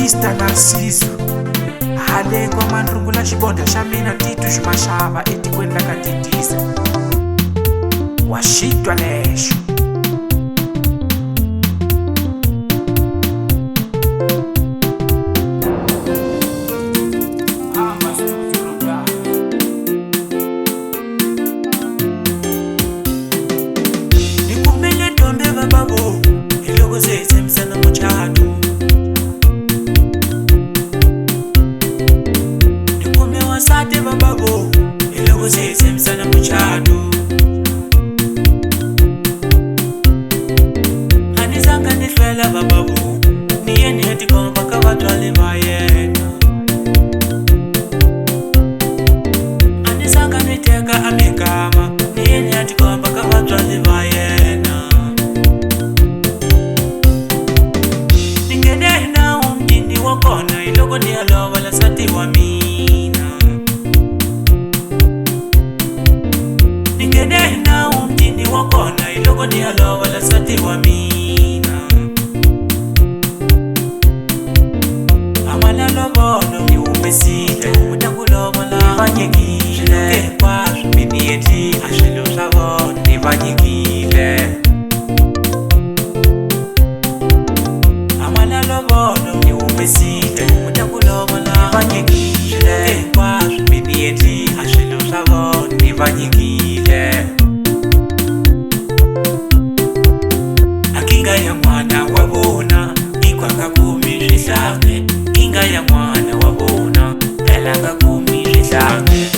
Mr. Narciso hale kwa mandrungula xibonda xa mina Tito Xumaxava etikweni la ka Titisa wa xitwa lexo. Nikumele ntombi bababo iloko seyitshembisana muchato. Nikume wasati bababo iloko seyitshembisana muchato. Anisanga nihlwela bababo niye niyetikomba ka vatswali va yena. Anisanga niteka amikama niye niyetikomba ka vatswali va yena. Ningene na umjini wa kona iloko niyalova la sati wa mina. Ningene na umjini wa kona iloko niyalova la sati wa mina. Amala lobono ni umesite utakulobola vanyekile kwa mini yeti ashilo savo ni vanyekile. Amala lobono ni umesite utakulobola vanyekile kwa mini yeti ashilo savo ni vanyekile. Akinga ya mwana wabona ikwanga kumishishange. Kinga ya mwana wabona elanga kumishishange.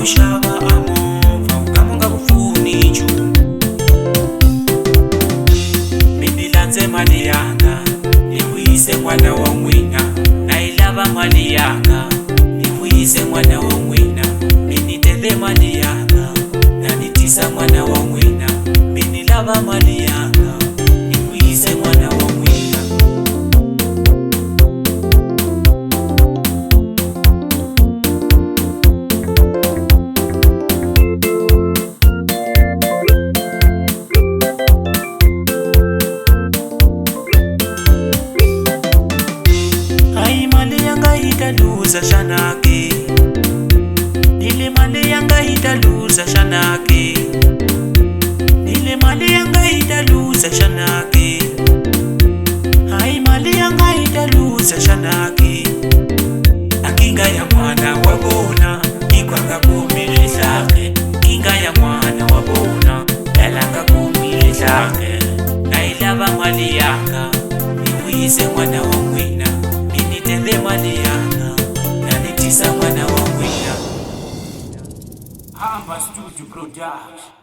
Ushava amova ukamunga kufuni nchumu. Minilanze mali yanga niwise mwana wa mwina. Nailava mali yanga niwise mwana wa mwina. Minitele mali yanga nanitisa mwana wa mwina. Minilava mali yanga niwise mwana wa mwina. Italuza shanake nile mali yanga italuza shanake nile mali yanga italuza shanake hai mali yanga italuza shanake. Akinga ya mwana wabona ikwanga kumishishange. Kinga ya mwana wabona elanga kumishishange. Nailava mali yanga niwise mwana wa mwina. Minitende mali yanga nanitisa mwana wa mwina. Hamba Studio Production.